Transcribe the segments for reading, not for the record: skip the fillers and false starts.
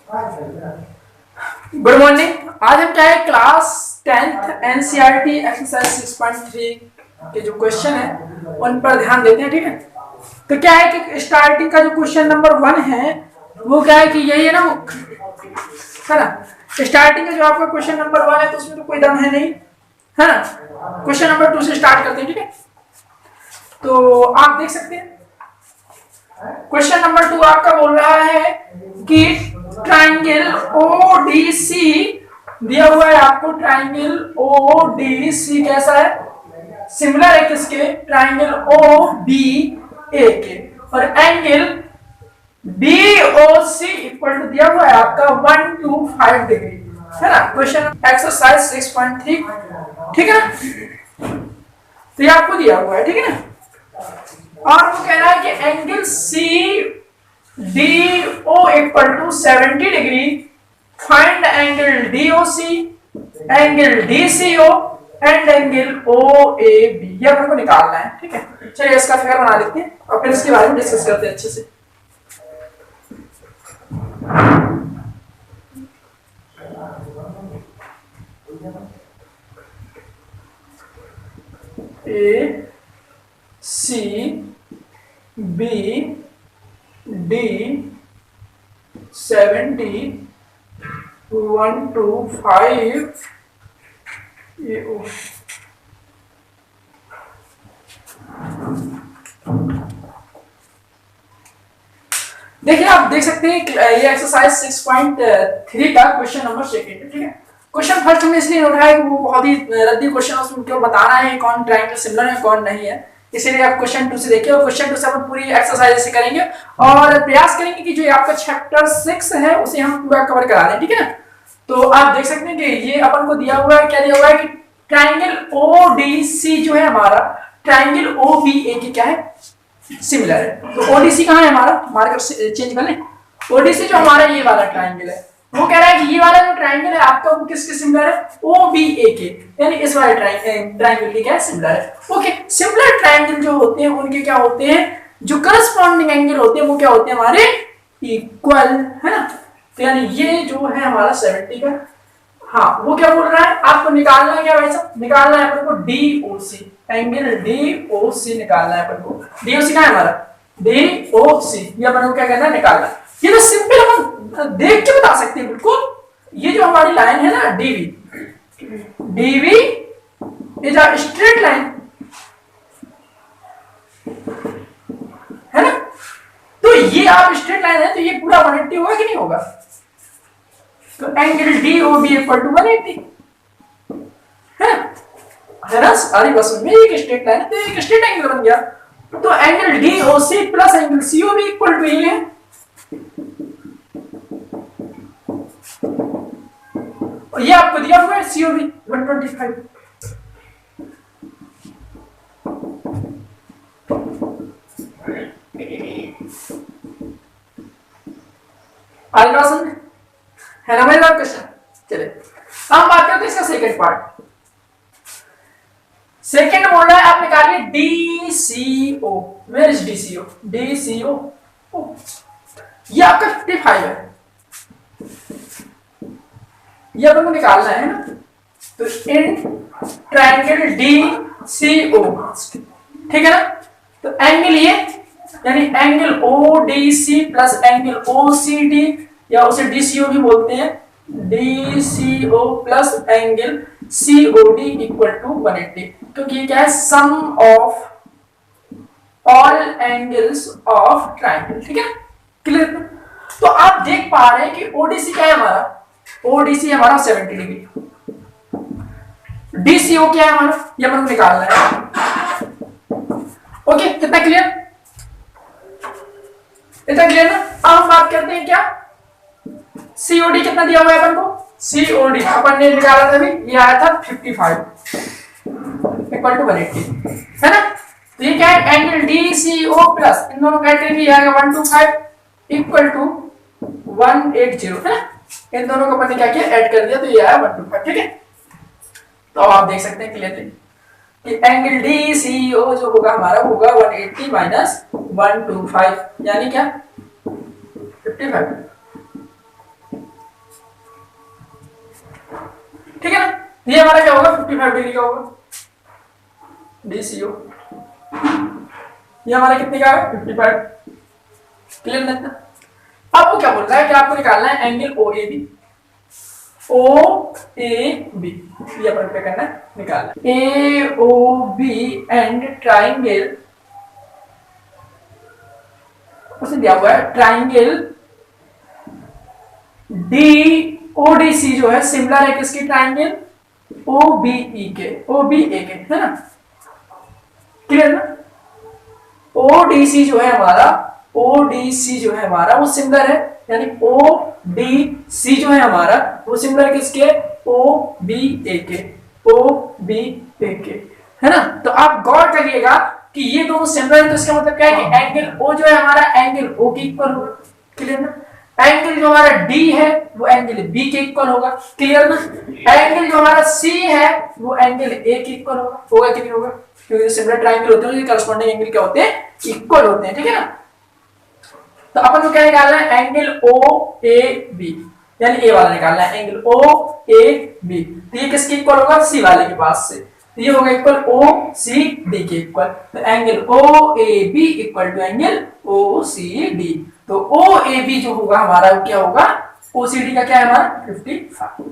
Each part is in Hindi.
Good morning. आज हम क्या है क्लास 10th एनसीईआरटी एक्सरसाइज 6.3 के जो क्वेश्चन है उन पर ध्यान देते हैं। ठीक है, तो क्या है कि स्टार्टिंग का जो क्वेश्चन नंबर 1 है वो क्या है कि यही है ना, है ना। स्टार्टिंग का जो आपका क्वेश्चन नंबर 1 है तो उसमें तो कोई दम है नहीं, है ना। क्वेश्चन नंबर 2 से स्टार्ट करते हैं। ठीक है, तो आप देख सकते हैं क्वेश्चन नंबर 2 आपका बोल रहा है कि ट्राइंगल ओडीसी दिया हुआ है आपको। ट्राइंगल ओडीसी कैसा है, सिमिलर है किसके, ट्राइंगल ओबीए के, और एंगल बीओसी इक्वल टू दिया हुआ है आपका 125 डिग्री, है ना। क्वेश्चन एक्सरसाइज 6.3, ठीक है ना। तो ये आपको दिया हुआ है, ठीक है ना। और वो कह रहा है कि angle C D O equal to 70 degree, find angle DOC, angle DCO and angle OAB, ये अपन को निकालना है। ठीक है, चलिए इसका फिगर बना लेते हैं और फिर इसके बारे में डिस्कस करते हैं अच्छे से। ए सी बी डी 70 125 ये देखिए, आप देख सकते हैं ये एक्सरसाइज 6.3 का क्वेश्चन नंबर 2 है। ठीक है, क्वेश्चन फर्स्ट में इसलिए उठाया कि वो बहुत ही रद्दी क्वेश्चन है, उसमें क्यों बताना है कौन ट्राइंगल सिमिलर है कौन नहीं है, इसीलिए आप क्वेश्चन 2 से देखिए। और क्वेश्चन 2 से हम पूरी एक्सरसाइज से करेंगे और प्रयास करेंगे कि जो आपका चैप्टर 6 है उसे हम पूरा कवर करा दें। ठीक है ना, तो आप देख सकते हैं कि ये अपन को दिया हुआ है, क्या दिया हुआ है कि ट्राइंगल ओडीसी जो है हमारा ट्राइंगल ओबीए की क्या है, सिमिलर है। तो ओडीसी कहां है हमारा, मार्कर चेंज कर लें। ओडीसी जो हमारा ये वाला ट्राइंगल है, वो कह रहा है कि ये वाला जो ट्राइंगल है आपका वो किसके सिमिलर है, ओबीए के, यानी इस वाले ट्राइंगल के क्या है, सिमिलर है। ओके, सिमिलर ट्राइंगल जो होते हैं उनके क्या होते हैं, जो करस्पॉन्डिंग एंगल होते हैं वो क्या होते हैं हमारे, इक्वल, है ना। तो यानी ये जो है हमारा 70 का, हाँ वो क्या बोल रहा है, आपको निकालना है क्या भाई साहब, निकालना है अपन को डीओसी, एंगल डीओसी निकालना है अपन को। डीओसी कहां है हमारा, डीओसी, ये अपन को क्या करना है, निकालना। ये तो सिंपल अपन देख के बता सकते हैं बिल्कुल। ये जो हमारी लाइन है ना DV is a straight line, है ना। तो ये आप स्ट्रेट लाइन है तो ये पूरा 180 होगा कि नहीं होगा, तो एंगल डीओबी इक्वल टू 180 है ना। सारी बस में एक स्ट्रेट लाइन है तो एक स्ट्रेट एंगल बन गया। तो angle DOC plus angle COB equal to ये है, और ये आपको दिया हुआ है सीओबी 125। अल्ट्रासाउंड है ना मेरे बात क्वेश्चन। चलिए अब हम बात करते हैं इसका सेकंड पार्ट। सेकंड बोल रहा है आप निकालिए DCO, where is DCO, DCO ये आपका 55 है, ये अपन को निकालना है ना। तो इन ट्राइंगल डीसीओ, ठीक है ना। तो एंगल ये यानी angle ODC plus angle OCD, या उसे डीसीओ भी बोलते हैं, DCO plus angle COD equal to 180, क्योंकि ये क्या है, sum of all angles of triangle. ठीक है, क्लियर। तो आप देख पा रहे हैं कि ओडीसी क्या है हमारा, ओडीसी हमारा 70 डिग्री, डीसीओ क्या है हमारा, ये अपन को निकालना है। ओके, कितना क्लियर, इतना क्लियर ना। अब हम बात करते हैं क्या, सीओडी कितना दिया हुआ है अपन को, सीओडी अपन ने निकाला था अभी, ये आया था 55 इक्वल टू 180, है ना। तो ये क्या है, एंगल डीसीओ प्लस इन दोनों कैटेगरी आएगा 125 इक्वल टू 180, है ना। इन दोनों को अपन ने क्या किया, ऐड कर दिया तो ये आया 125। ठीक है, तो आप देख सकते हैं क्लियरली कि एंगल डीसीओ जो होगा हमारा होगा 180 माइनस 125, यानी क्या 55। ये हमारा क्या होगा 55 डिग्री का होगा DCO। ये हमारा कितने का है 55। क्लियर ना? अब वो क्या बोल रहा है कि आपको निकालना है एंगल OAB। OAB ये अपन क्या करना है निकालना है AOB एंड ट्राइंगल उसने दिया हुआ है ट्राइंगल DODC जो है सिमिलर है किसकी ट्राइंगल OBE के है ना? क्लियर ना? ODC जो है हमारा वो सिमिलर है, यानी ODC जो है हमारा वो सिमिलर किसके OBA के है ना? तो आप गौर करिएगा कि ये दोनों सिमिलर है, तो इसका मतलब क्या है कि एंगल O जो है हमारा एंगल O के इक्वल होगा। क्लियर ना? एंगल जो हमारा D है वो एंगल B के इक्वल होगा। क्लियर ना? एंगल जो हमारा C है वो एंगल A के इक्वल होगा कि नहीं होगा? क्योंकि सिमिलर ट्रायंगल होते हैं उसके करस्पॉन्डिंग एंगल क्या होते हैं इक्वल होते हैं। ठीक है ना? तो अपन को क्या निकालना है एंगल OAB, यानी ए वाला निकालना है एंगल OAB। तो ये किसके इक्वल होगा C वाले के पास से, तो ये होगा इक्वल OCD के इक्वल। तो angle OAB equal to angle OCD। तो OAB जो होगा हमारा क्या होगा OCD का क्या है हमारा 55।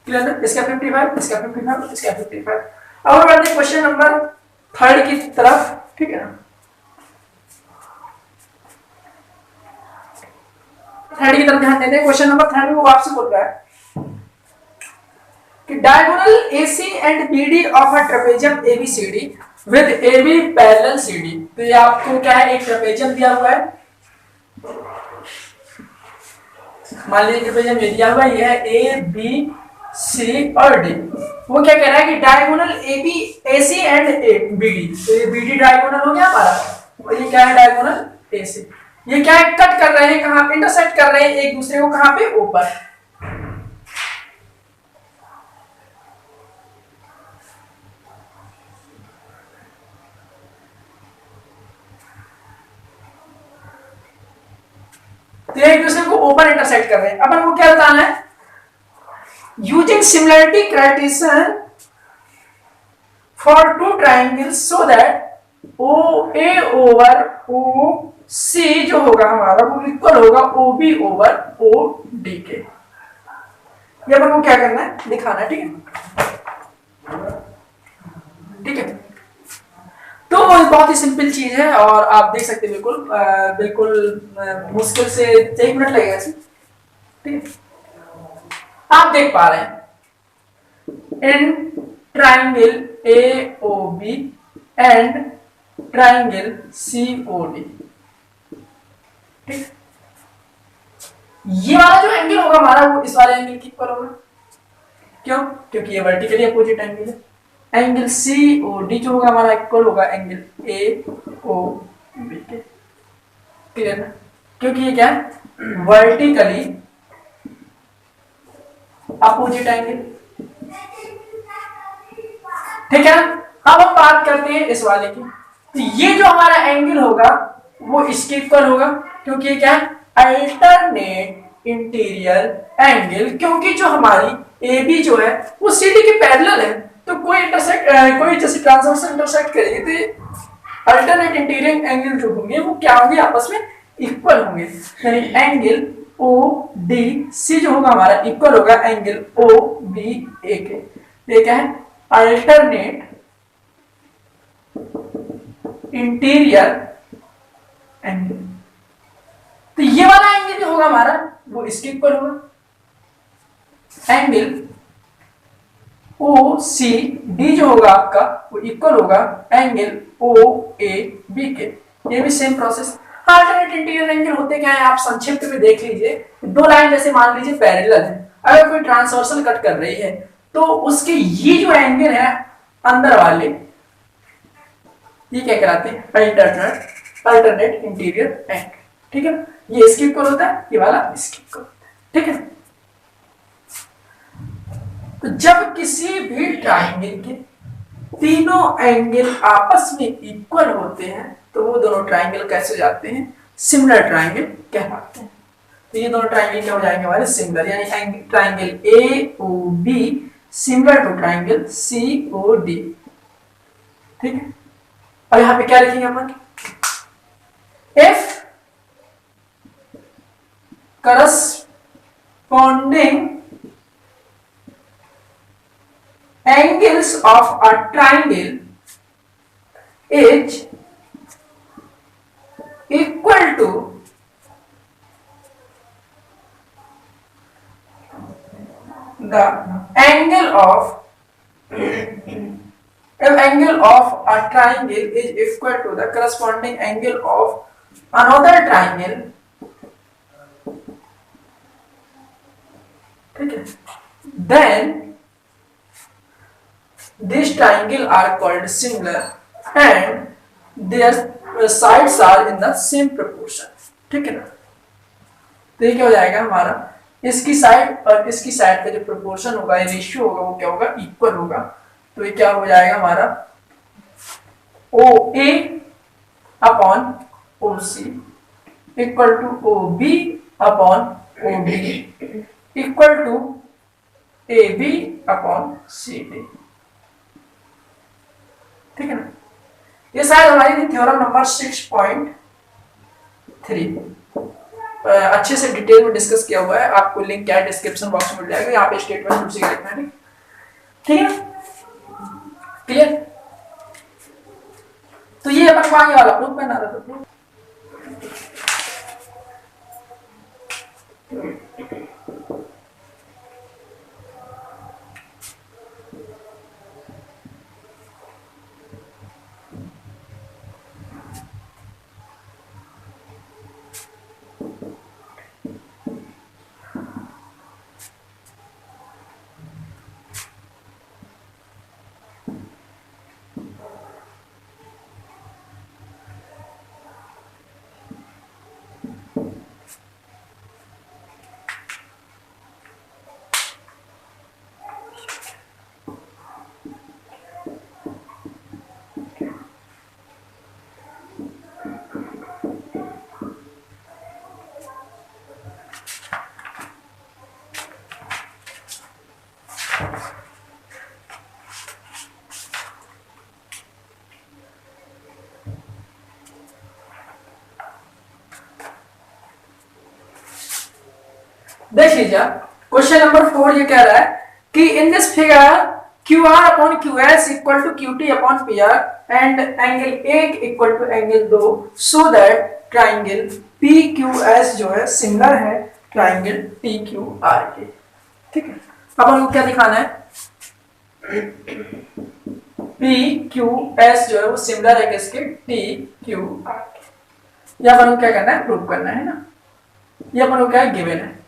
क्लियर है? इसका 55, इसका 55, इसका 55। अब हम बढ़ते हैं क्वेश्चन नंबर 3 की तरफ। ठीक है ना? 3 की तरफ ध्यान देते हैं। क्वेश्चन नंबर 3 में वो आपसे बोल रहा है कि diagonal AC and BD of a trapezium ABCD with AB parallel CD। तो ये आपको क्या है एक ट्रेपेजियम दिया हुआ है, मान लीजिए ट्रेपेजियम ये दिया हुआ है, यह है ABC और D। वो क्या कह रहा है कि डायगोनल AC एंड BD, तो ये BD डायगोनल हो गया हमारा और ये क्या है डायगोनल AC। ये क्या है कट कर रहे हैं, कहां पे इंटरसेक्ट कर रहे हैं एक दूसरे को, कहां पे ऊपर। तो एक दूसरे को ऊपर इंटरसेक्ट कर रहे हैं। अपन को क्या बताना है using similarity criterion for two triangles so that OA over OC जो होगा हमारा वो इक्वल होगा OB ओवर OD के। ये अपन को क्या करना है दिखाना है। ठीक है? ठीक है? तो बहुत ही सिंपल चीज है और आप देख सकते हैं बिल्कुल मुश्किल से 1 मिनट लगेगा इसे। ठीक है? आप देख पा रहे हैं in triangle AOB and triangle COD। ठीक? ये वाला जो एंगल होगा हमारा वो इस वाले एंगल की इक्वल होगा। क्यों? क्योंकि ये वर्टिकली अपोजिट एंगल है। एंगल COD जो होगा हमारा इक्वल होगा एंगल AOB के। क्लियर ना? क्योंकि ये क्या है वर्टिकली अपोजिट एंगल। ठीक है? अब हम बात करते हैं इस वाले की। तो ये जो हमारा एंगल होगा वो इसके इक्वल होगा क्योंकि ये क्या है अल्टरनेट इंटीरियर एंगल। क्योंकि जो हमारी AB जो है वो CD के पैरेलल है, तो कोई जैसे ट्रांसवर्सल इंटरसेक्ट करेगी तो अल्टरनेट इंटीरियर एंगल जो होंगे वो क्या होंगे आपस में इक्वल होंगे। यानी एंगल ODC जो होगा हमारा इक्वल होगा एंगल OBA के। ये क्या है अल्टरनेट इंटीरियर एंगल। तो ये वाला एंगल जो होगा हमारा वो इसके इक्वल होगा। एंगल OCD जो होगा आपका वो इक्वल होगा एंगल OAB के। ये भी same process. Alternate interior angle होते क्या है आप संक्षिप्त में देख लीजिए। दो लाइन जैसे मान लीजिए पैरेलल है, अगर कोई ट्रांसवर्सल कट कर रही है तो उसके ये जो एंगल है अंदर वाले ये क्या कहलाते हैं अल्टरनेट इंटीरियर एंगल। ठीक है? ये इसके इक्वल होता है, ये वाला इसके इक्वल होता है। ठीक है? तो जब किसी भी ट्राइंगल के तीनों एंगल आपस में इक्वल होते हैं तो वो दोनों ट्राइंगल कैसे जाते हैं सिमिलर ट्राइंगल कहलाते हैं। तो ये दोनों ट्राइंगल क्या हो जाएंगे हमारे सिमिलर, यानी triangle AOB similar to triangle COD। ठीक है, अब यहां पे क्या लिखेंगे अपन, if corresponding angles of a triangle is equal to the angle of a triangle is equal to the corresponding angle of another triangle, ठीक है, then these triangle are called similar and their sides are in the same proportion। ठीक है ना, तो ये क्या हो जाएगा हमारा, इसकी साइड और इसकी साइड का जो प्रोपोर्शन होगा, ये रेशियो होगा, वो क्या होगा, इक्वल होगा। तो ये क्या हो जाएगा हमारा OA upon OC equal to OB upon OD equal to AB upon CD। ठीक है ना, ये शायद हमारी थी थ्योरम नंबर 6.3। अच्छे से डिटेल में डिस्कस किया हुआ है, आपको लिंक क्या है डिस्क्रिप्शन बॉक्स में मिल जाएगा, यहाँ पे स्टेटमेंट उसी का लिखना है। ठीक है, क्लियर। तो ये अपन को आगे वाला प्रूफ बना रहा था। देख लीजिए क्वेश्चन नंबर 4 ये कह रहा है कि in this figure QR upon QS equal to QT upon PR and angle 1 equal to angle 2 so that triangle PQS जो है सिमिलर है ट्राइंगल PQR के। ठीक है, अब हमको क्या दिखाना है, PQS जो है वो सिमिलर है किसके, TQR के। ये अपन को क्या करना है, प्रूव करना है ना, ये अपन को क्या है, गिवन है।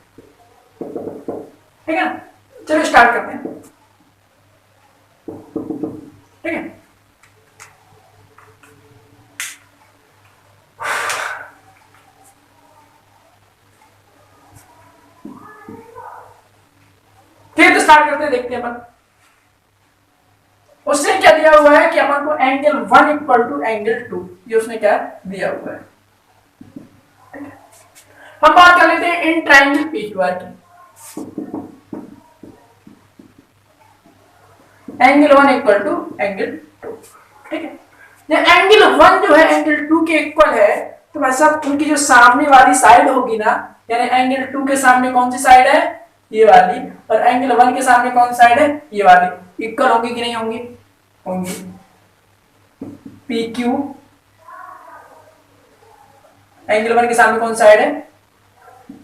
ठीक है, चलो स्टार्ट करते हैं। ठीक है, फिर तो स्टार्ट करते हैं, देखते हैं अपन। उसने क्या दिया हुआ है कि अपन को एंगल 1 इक्वल टू एंगल 2, ये उसने क्या दिया हुआ है। हम बात कर लेते हैं इन ट्राइंगल PQR की। Angle 1 equal to angle 2। ठीक है, जब एंगल 1 जो है एंगल 2 के इक्वल है, तो भाई साहब उनकी जो सामने वाली साइड होगी ना, यानी एंगल 2 के सामने कौन सी साइड है, ये वाली, और एंगल 1 के सामने कौन सी साइड है, ये वाली, इक्वल होंगी कि नहीं होंगी, होंगी। PQ एंगल 1 के सामने कौन सी साइड है,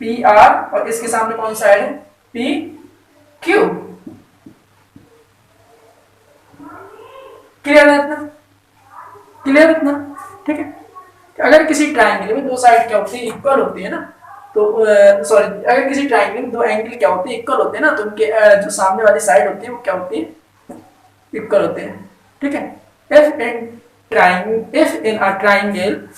PR, और इसके सामने कौन सी साइड है, PQ। क्लियर है इतना, क्लियर इतना। ठीक है, अगर किसी ट्राइंगल में दो साइड क्या होती है, इक्वल होती है ना, तो सॉरी, अगर किसी ट्राइंगल में दो एंगल क्या होते हैं, इक्वल होते हैं ना, तो उनके जो सामने वाली साइड होती है वो क्या होती है, इक्वल होते हैं। ठीक है, if in a triangle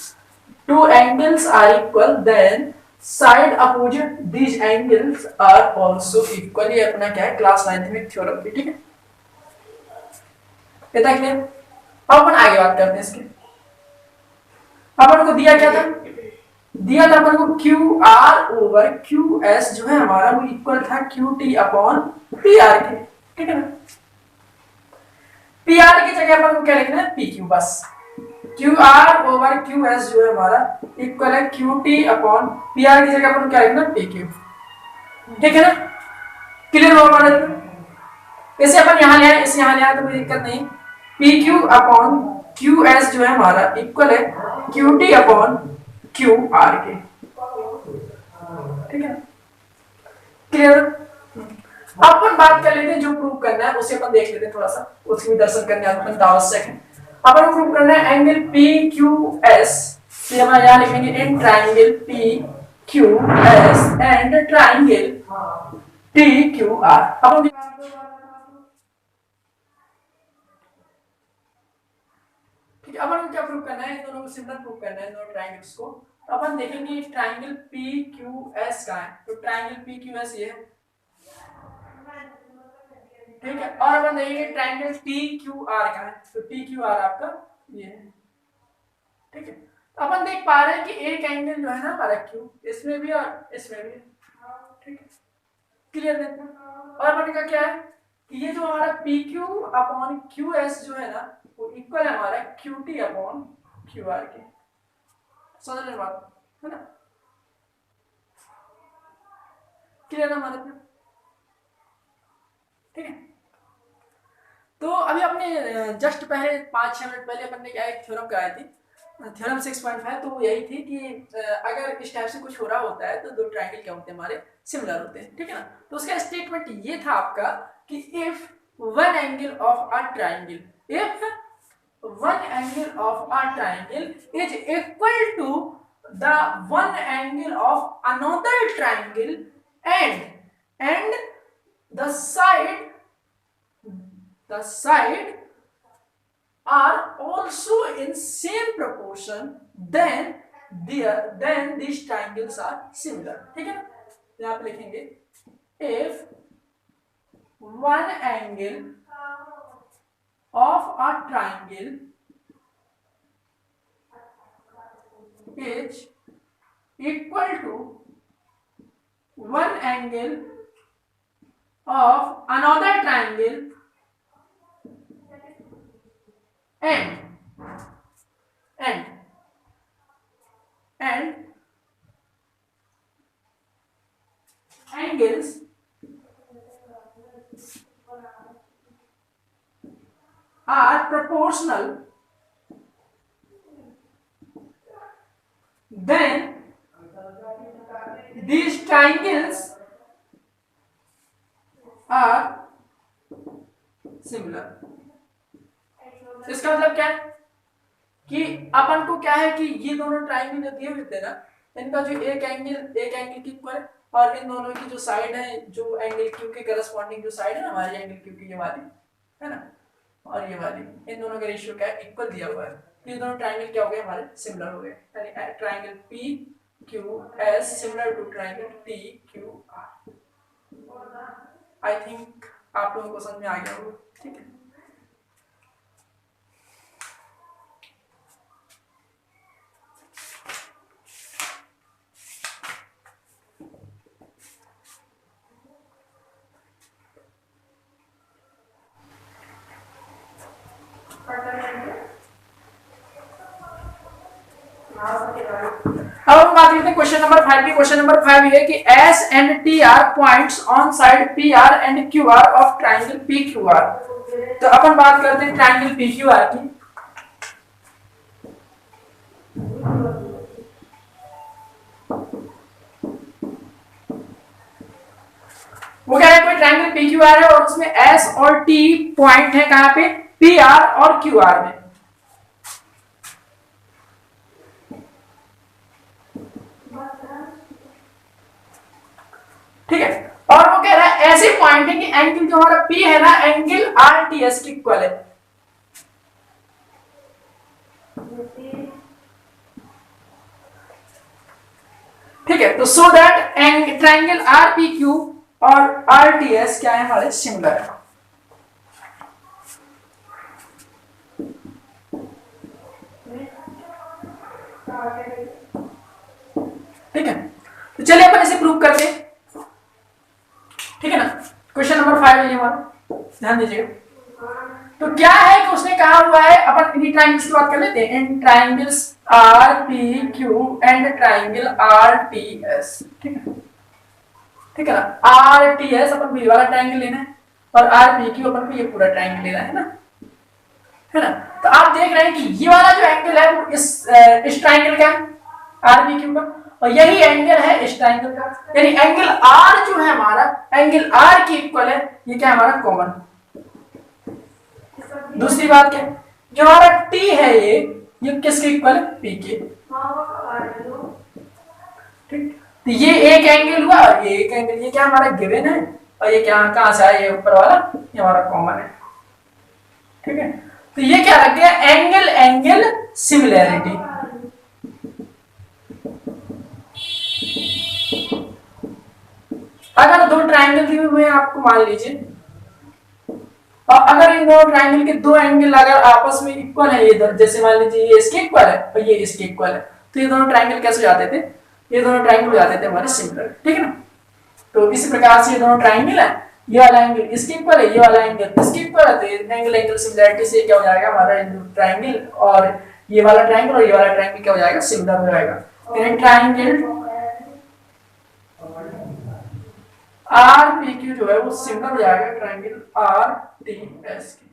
two angles are equal then side opposite these angles are also equal। ये अपना क्या है, क्लास 9th में थ्योरम थी। ठीक है, इतना क्लियर। अब अपन आगे बात करते हैं इसके। अपन को दिया क्या था, दिया था अपन को QR ओवर QS जो है हमारा वो इक्वल था QT अपॉन PR के। ठीक है ना। पी आर की जगह अपन को क्या लिखना है, पी क्यू बस। Q R over Q S जो है हमारा इक्वल है Q T upon P R की जगह अपन क्या लिखना, पी क्यू। ठीक है ना, क्लियर हुआ हमारा। इसे अपन यहां ले आए, इसे यहां ले आए तो कोई दिक्कत नहीं। P Q upon Q S जो है हमारा इक्वल है Q T upon Q R के। ठीक है, क्लियर। अपन बात कर लेते हैं जो प्रूव करना है उसे अपन देख लेते हैं थोड़ा सा, उसकी भी दर्शन करने अपन आवश्यक है। अपन प्रूव करना है एंगल पी क्यू एस, फिर हम यहां लिखेंगे in triangle P Q S and triangle T Q R. अपन ठीक है, अपन क्या प्रूव करना है, इन दोनों को सिमिलर प्रूव करना है, दोनों ट्रायंगल्स को। अपन देखेंगे ट्रायंगल पी क्यू एस का है, तो ट्रायंगल पी क्यू एस ये है, ठीक है। और अपन देखेंगे ट्रायंगल टी क्यू आर का है, तो टी क्यू आर आपका ये है, ठीक है। अपन देख पा रहे हैं कि एक एंगल जो है ना हमारा क्यू, इसमें भी और इसमें भी, ठीक है, क्लियर देखते हैं। और अपन का क्या है कि ये जो हमारा P Q upon Q S जो है ना वो इक्वल है हमारा Q T upon Q R के। समझ रहे बात है ना, क्लियर है हमारे, ठीक है। तो अभी अपने जस्ट पहले 5-6 मिनट पहले अपन ने क्या एक थ्योरम कराई थी, थ्योरम 6.5। तो वो यही थी कि अगर इस टाइप से कुछ हो रहा होता है तो दो ट्रायंगल क्या होते हैं हमारे, सिमिलर होते हैं, ठीक है ना। तो उसका स्टेटमेंट ये था आपका कि if one angle of a triangle, if one angle of a triangle is equal to the one angle of another triangle and the side are also in same proportion, then these triangles are similar। ठीक है ना, यहाँ पे लिखेंगे if one angle of a triangle is equal to one angle of another triangle and angles are proportional, then these triangles are similar। इसका मतलब क्या है कि अपन को क्या है कि ये दोनों ट्रायंगल जो दिए हुए थे ना, इनका जो एक एंगल की इक्वल है, और इन दोनों की जो साइड है, जो एंगल क्यू के करस्पॉन्डिंग जो साइड है ना हमारे एंगल क्यू की, ये वाली है ना और ये वाली, इन दोनों का रेशियो क्या है, इक्वल दिया हुआ है। तो ये दोनों ट्रायंगल क्या हो गए हमारे, सिमिलर हो गए, यानी triangle P Q S similar to triangle T Q R. I think आप लोगों को समझ में आ गया होगा, ठीक है। अब हम बात करते हैं क्वेश्चन नंबर 5 की। क्वेश्चन नंबर 5 ये है कि S and T are points on side PR and QR of triangle PQR। तो अपन बात करते हैं ट्रायंगल PQR की। वो क्या है, कोई ट्रायंगल PQR है और उसमें S और T पॉइंट है कहां पे, PR और QR में। ठीक है, और वो कह रहा है ऐसे पॉइंट है कि एंगल जो हमारा P है ना, एंगल RTS के इक्वल है। ठीक है, तो सो दैट ट्रायंगल RPQ और RTS क्या है हमारे, सिमिलर है। ठीक है, तो चलिए अपन इसे प्रूव करते हैं, ठीक है ना। क्वेश्चन नंबर 5 है ये हमारा। ध्यान दीजिएगा। तो क्या है कि उसने कहा हुआ है, अपन इन्हीं ट्राइंगल्स की बात कर लेते हैं, in triangles R P Q and triangle R T S, ठीक है, ठीक है ना। आर टी एस अपन को ये वाला ट्राइंगल लेना है और आर पी क्यू अपन को ये पूरा ट्राइंगल लेना है ना, है ना। तो आप देख रहे हैं कि ये वाला जो एंगल है वो इस ट्राइंगल का है आर पी क्यू का, और यही एंगल है इस ट्राइंगल का, यानी एंगल आर जो है हमारा एंगल आर की इक्वल है, ये क्या है हमारा कॉमन। दूसरी बात क्या, जो हमारा टी है ये किसके इक्वल है, पी के, ठीक। तो ये एक एंगल हुआ और ये एक एंगल, ये क्या हमारा गिवन है, और ये क्या कहां से आया, ये ऊपर वाला ये हमारा कॉमन है, ठीक है। तो ये क्या लग गया, एंगल एंगल सिमिलैरिटी। अगर दो ट्राइंगल दिए हुए हैं आपको, मान लीजिए, और अगर इन दोनों ट्राइंगल के दो एंगल अगर आपस में इक्वल है, ये जैसे मान लीजिए ये इसके इक्वल है और ये इसके इक्वल है, तो ये दोनों ट्राइंगल कैसे हो जाते थे, ये दोनों ट्राइंगल हो जाते थे हमारे सिमिलर, ठीक है ना। तो इसी प्रकार से ये दोनों ट्राइंगल है, ये वाला एंगल इसके इक्वल है, ये वाला एंगल इसके इक्वल है, तो एंगल एंगल सिमिलैरिटी से क्या हो जाएगा हमारा ट्राइंगल, और ये वाला ट्राइंगल और ये वाला ट्राइंगल क्या हो जाएगा, सिमिलर हो जाएगा। ट्राइंगल आर पी क्यू जो है वो सिमिलर हो जाएगा ट्राइंगल आर टी एस के।